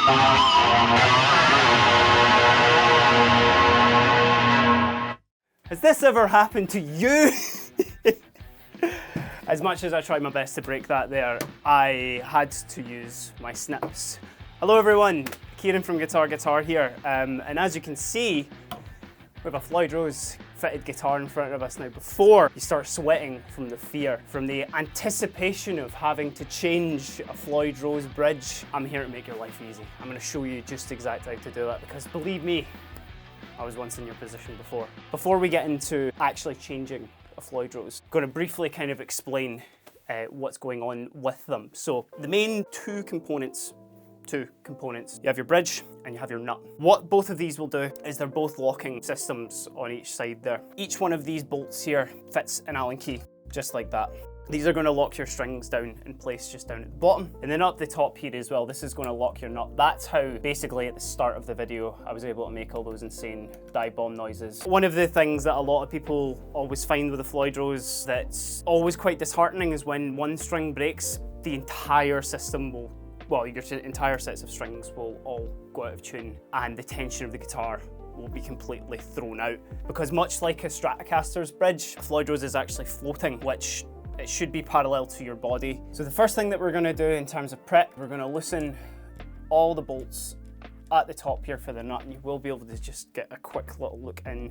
Has this ever happened to you? As much as I tried my best to break that there, I had to use my snips. Hello everyone, Kieran from Guitar here, and as you can see, we have a Floyd Rose fitted guitar in front of us now. Before you start sweating from the fear, from the anticipation of having to change a Floyd Rose bridge, I'm here to make your life easy. I'm going to show you just exactly how to do that, because believe me, I was once in your position before. Before we get into actually changing a Floyd Rose, I'm going to briefly kind of explain what's going on with them. So the main two components, you have your bridge and you have your nut. What both of these will do is they're both locking systems on each side there. Each one of these bolts here fits an Allen key, just like that. These are going to lock your strings down in place just down at the bottom. And then up the top here as well, this is going to lock your nut. That's how, basically at the start of the video, I was able to make all those insane dive bomb noises. One of the things that a lot of people always find with a Floyd Rose that's always quite disheartening is when one string breaks, the entire system will, well, your entire sets of strings will all go out of tune and the tension of the guitar will be completely thrown out. Because much like a Stratocaster's bridge, a Floyd Rose is actually floating, which it should be parallel to your body. So the first thing that we're going to do in terms of prep, we're going to loosen all the bolts at the top here for the nut, and you will be able to just get a quick little look in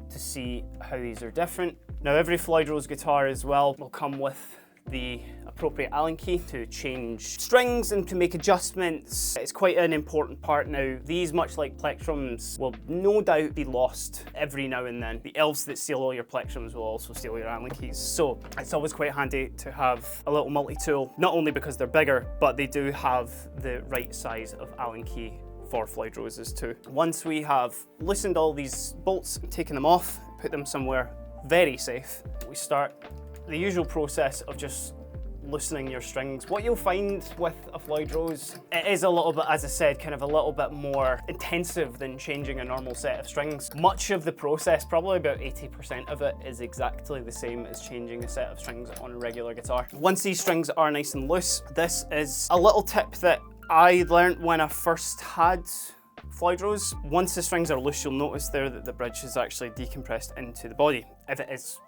to see how these are different. Now every Floyd Rose guitar as well will come with the appropriate Allen key to change strings and to make adjustments. It's quite an important part now. These, much like plectrums, will no doubt be lost every now and then. The elves that steal all your plectrums will also steal your Allen keys. So it's always quite handy to have a little multi-tool, not only because they're bigger, but they do have the right size of Allen key for Floyd Roses too. Once we have loosened all these bolts and taken them off, put them somewhere very safe, we start the usual process of just loosening your strings. What you'll find with a Floyd Rose, it is a little bit, as I said, kind of a little bit more intensive than changing a normal set of strings. Much of the process, probably about 80% of it, is exactly the same as changing a set of strings on a regular guitar. Once these strings are nice and loose, this is a little tip that I learned when I first had Floyd Rose. Once the strings are loose, you'll notice there that the bridge is actually decompressed into the body. If it is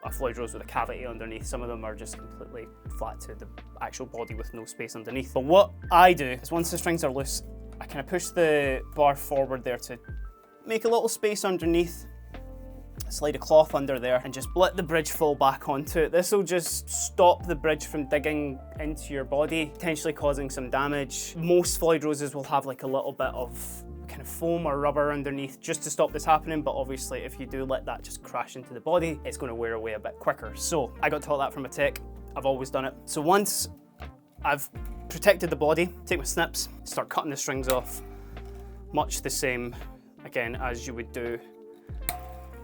a Floyd Rose with a cavity underneath, some of them are just completely flat to the actual body with no space underneath. But what I do is once the strings are loose, I kind of push the bar forward there to make a little space underneath, slide a cloth under there and just let the bridge fall back onto it. This will just stop the bridge from digging into your body, potentially causing some damage. Most Floyd Roses will have like a little bit of kind of foam or rubber underneath just to stop this happening, but obviously if you do let that just crash into the body, it's going to wear away a bit quicker. So I got taught that from a tech. I've always done it. So once I've protected the body, take my snips, start cutting the strings off, much the same again as you would do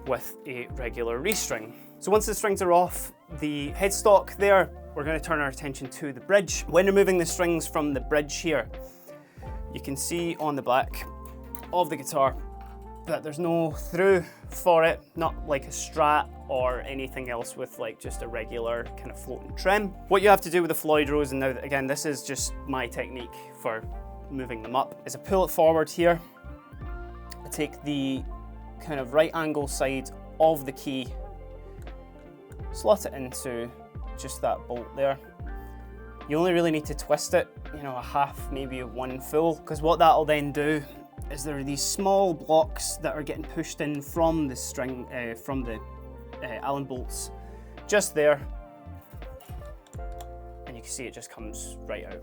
with a regular restring. So once the strings are off the headstock there, we're going to turn our attention to the bridge. When removing the strings from the bridge here, you can see on the back of the guitar that there's no through for it, not like a Strat or anything else with like just a regular kind of floating trim. What you have to do with the Floyd Rose, and now again this is just my technique for moving them up, is I pull it forward here, I take the kind of right angle side of the key, slot it into just that bolt there. You only really need to twist it, you know, a half, maybe a one full, because what that'll then do is there are these small blocks that are getting pushed in from the string, from the Allen bolts, just there, and you can see it just comes right out,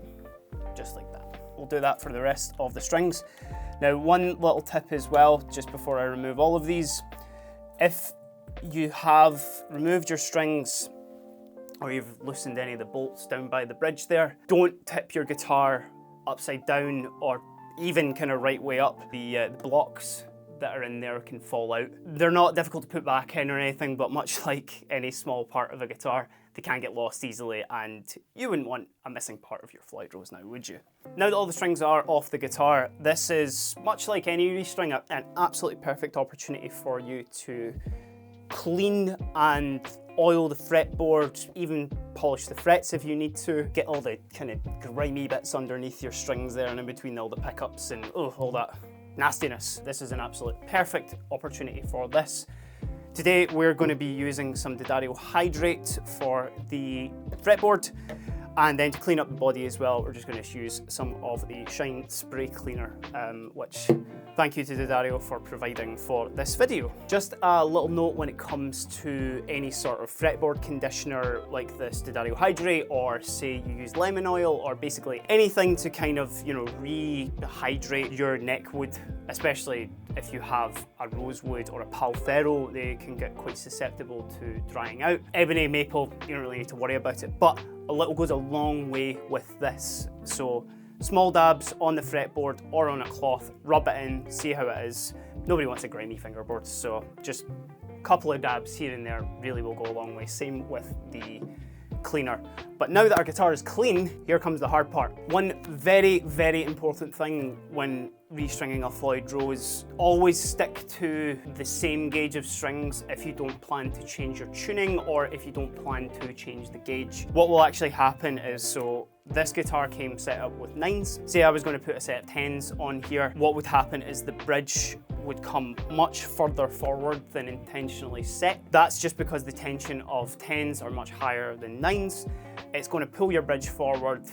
just like that. We'll do that for the rest of the strings. Now, one little tip as well, just before I remove all of these, if you have removed your strings or you've loosened any of the bolts down by the bridge there, don't tip your guitar upside down or even kind of right way up. The blocks that are in there can fall out. They're not difficult to put back in or anything, but much like any small part of a guitar, they can get lost easily, and you wouldn't want a missing part of your Floyd Rose now, would you? Now that all the strings are off the guitar, this is, much like any restring, an absolutely perfect opportunity for you to clean and oil the fretboard, even polish the frets if you need to. Get all the kind of grimy bits underneath your strings there and in between all the pickups and all that nastiness. This is an absolute perfect opportunity for this. Today we're going to be using some D'Addario Hydrate for the fretboard, and then to clean up the body as well, we're just going to use some of the Shine Spray Cleaner, which thank you to D'Addario for providing for this video. Just a little note when it comes to any sort of fretboard conditioner like this D'Addario Hydrate, or say you use lemon oil, or basically anything to kind of, you know, rehydrate your neck wood, especially if you have a rosewood or a palfero, they can get quite susceptible to drying out. Ebony, maple, you don't really need to worry about it, but a little goes a long way with this. So small dabs on the fretboard or on a cloth, rub it in, see how it is. Nobody wants a grimy fingerboard, so just a couple of dabs here and there really will go a long way. Same with the cleaner. But now that our guitar is clean, here comes the hard part. One very, very important thing when restringing a Floyd Rose, always stick to the same gauge of strings if you don't plan to change your tuning or if you don't plan to change the gauge. What will actually happen is, so this guitar came set up with 9s. Say I was going to put a set of 10s on here, what would happen is the bridge would come much further forward than intentionally set. That's just because the tension of 10s are much higher than 9s. It's going to pull your bridge forward.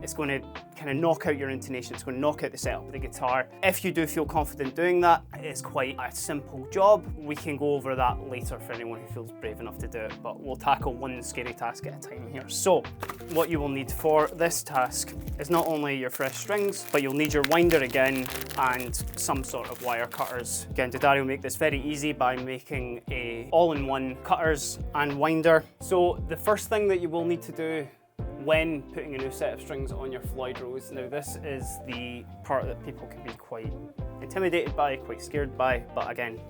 It's going to kind of knock out your intonation. It's going to knock out the setup of the guitar. If you do feel confident doing that, it's quite a simple job. We can go over that later for anyone who feels brave enough to do it, but we'll tackle one scary task at a time here. So what you will need for this task is not only your fresh strings, but you'll need your winder again and some sort of wire cutters. Again, D'Addario make this very easy by making a all-in-one cutters and winder. So the first thing that you will need to do when putting a new set of strings on your Floyd Rose, now this is the part that people can be quite intimidated by, quite scared by, but again,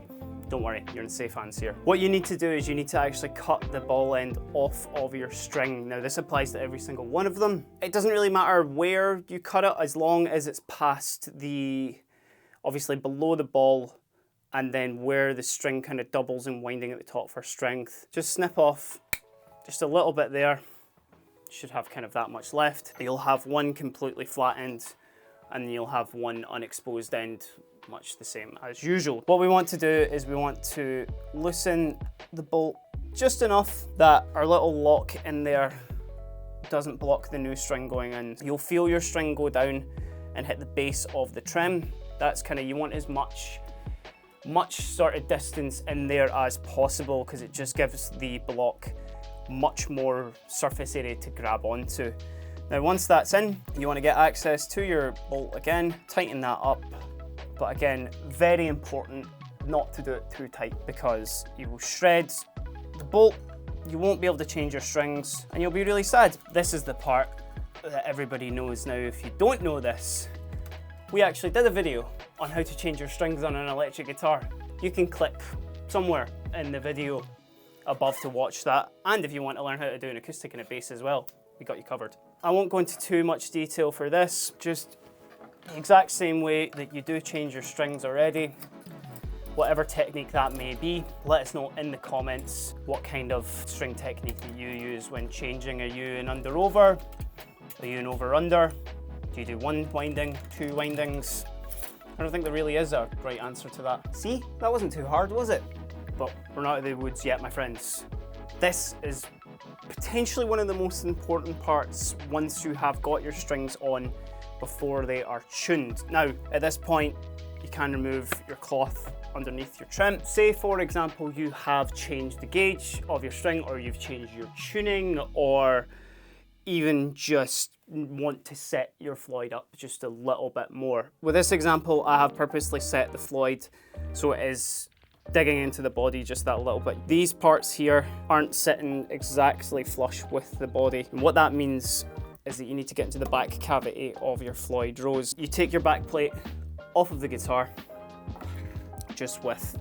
don't worry, you're in safe hands here. What you need to do is you need to actually cut the ball end off of your string. Now this applies to every single one of them. It doesn't really matter where you cut it as long as it's past the, obviously below the ball, and then where the string kind of doubles and winding at the top for strength. Just snip off just a little bit there. Should have kind of that much left. You'll have one completely flat end and you'll have one unexposed end, much the same as usual. What we want to do is we want to loosen the bolt just enough that our little lock in there doesn't block the new string going in. You'll feel your string go down and hit the base of the trim. That's kind of, you want as much sort of distance in there as possible because it just gives the block much more surface area to grab onto. Now once that's in, you want to get access to your bolt again, tighten that up, but again, very important not to do it too tight because you will shred the bolt, you won't be able to change your strings, and you'll be really sad. This is the part that everybody knows now. If you don't know this, we actually did a video on how to change your strings on an electric guitar. You can click somewhere in the video above to watch that, and if you want to learn how to do an acoustic and a bass as well, we got you covered. I won't go into too much detail for this, just the exact same way that you do change your strings already, whatever technique that may be. Let us know in the comments what kind of string technique that you use when changing. Are you an under over? Are you an over under? Do you do one winding, two windings? I don't think there really is a right answer to that. See, that wasn't too hard, was it? But we're not out of the woods yet, my friends. This is potentially one of the most important parts once you have got your strings on before they are tuned. Now, at this point, you can remove your cloth underneath your trim. Say, for example, you have changed the gauge of your string, or you've changed your tuning, or even just want to set your Floyd up just a little bit more. With this example, I have purposely set the Floyd so it is digging into the body just that little bit. These parts here aren't sitting exactly flush with the body. And what that means is that you need to get into the back cavity of your Floyd Rose. You take your back plate off of the guitar just with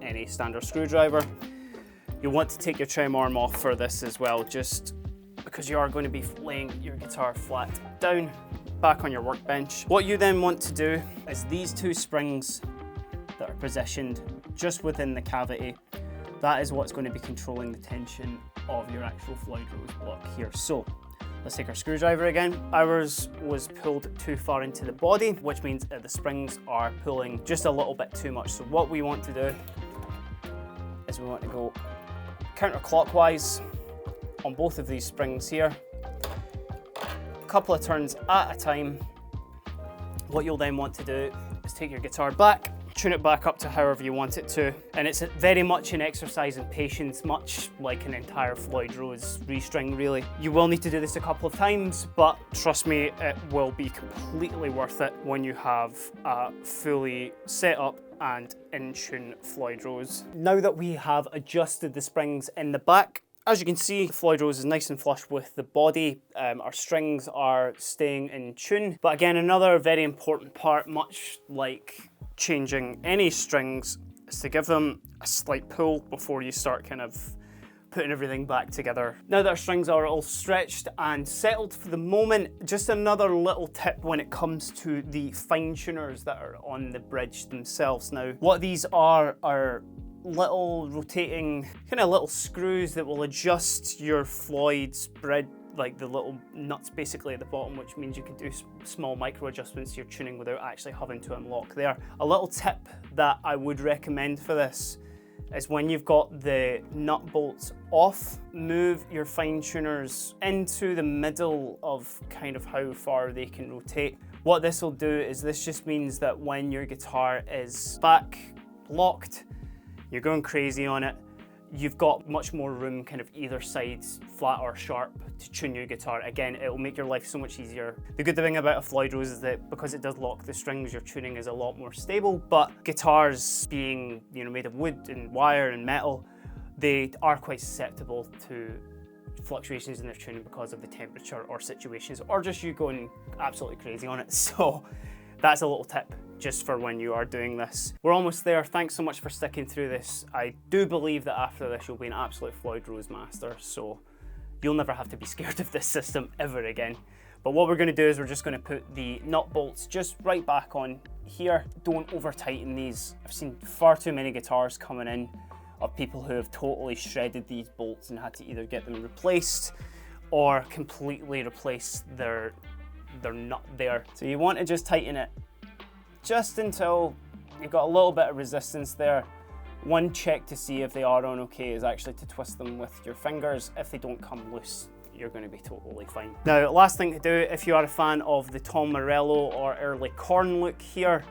any standard screwdriver. You'll want to take your trim arm off for this as well, just because you are going to be laying your guitar flat down back on your workbench. What you then want to do is these two springs that are positioned just within the cavity, that is what's going to be controlling the tension of your actual Floyd Rose block here. So let's take our screwdriver again. Ours was pulled too far into the body, which means that the springs are pulling just a little bit too much. So what we want to do is we want to go counterclockwise on both of these springs here. A couple of turns at a time. What you'll then want to do is take your guitar back, tune it back up to however you want it to. And it's very much an exercise in patience, much like an entire Floyd Rose restring really. You will need to do this a couple of times, but trust me, it will be completely worth it when you have a fully set up and in tune Floyd Rose. Now that we have adjusted the springs in the back, as you can see, the Floyd Rose is nice and flush with the body. Our strings are staying in tune. But again, another very important part, much like changing any strings, is to give them a slight pull before you start kind of putting everything back together. Now that our strings are all stretched and settled for the moment, just another little tip when it comes to the fine tuners that are on the bridge themselves. Now, what these are little rotating kind of little screws that will adjust your Floyd's bridge, like the little nuts basically at the bottom, which means you can do small micro adjustments to your tuning without actually having to unlock there. A little tip that I would recommend for this is when you've got the nut bolts off, move your fine tuners into the middle of kind of how far they can rotate. What this will do is this just means that when your guitar is back locked, you're going crazy on it, you've got much more room kind of either side, flat or sharp, to tune your guitar. Again, it'll make your life so much easier. The good thing about a Floyd Rose is that because it does lock the strings, your tuning is a lot more stable, but guitars being, you know, made of wood and wire and metal, they are quite susceptible to fluctuations in their tuning because of the temperature or situations, or just you going absolutely crazy on it. So that's a little tip just for when you are doing this. We're almost there. Thanks so much for sticking through this. I do believe that after this you'll be an absolute Floyd Rose master, so you'll never have to be scared of this system ever again. But what we're going to do is we're just going to put the nut bolts just right back on here. Don't over tighten these. I've seen far too many guitars coming in of people who have totally shredded these bolts and had to either get them replaced or completely replace their nut there. So you want to just tighten it just until you've got a little bit of resistance there. One check to see if they are on okay is actually to twist them with your fingers. If they don't come loose, you're going to be totally fine. Now, last thing to do, if you are a fan of the Tom Morello or early Korn look here,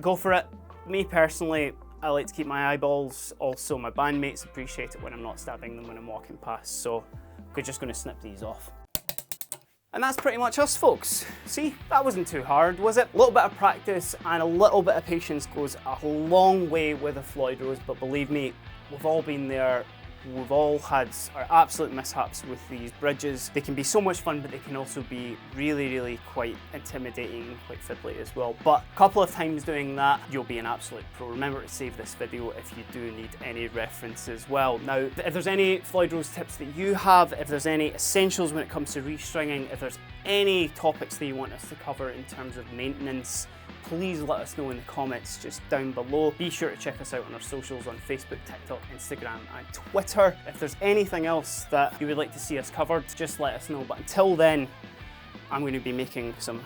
go for it. Me personally, I like to keep my eyeballs. Also, my bandmates appreciate it when I'm not stabbing them when I'm walking past, so we're just going to snip these off. And that's pretty much us, folks. See, that wasn't too hard, was it? A little bit of practice and a little bit of patience goes a long way with a Floyd Rose, but believe me, we've all been there. We've all had our absolute mishaps with these bridges. They can be so much fun, but they can also be really quite intimidating and quite fiddly as well. But a couple of times doing that, you'll be an absolute pro. Remember to save this video if you do need any reference as well. Now, if there's any Floyd Rose tips that you have, if there's any essentials when it comes to restringing, if there's any topics that you want us to cover in terms of maintenance, please let us know in the comments just down below. Be sure to check us out on our socials on Facebook, TikTok, Instagram and Twitter. If there's anything else that you would like to see us covered, just let us know. But until then, I'm going to be making some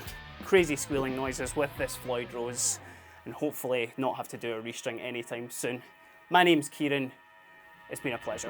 crazy squealing noises with this Floyd Rose and hopefully not have to do a restring anytime soon. My name's Kieran. It's been a pleasure.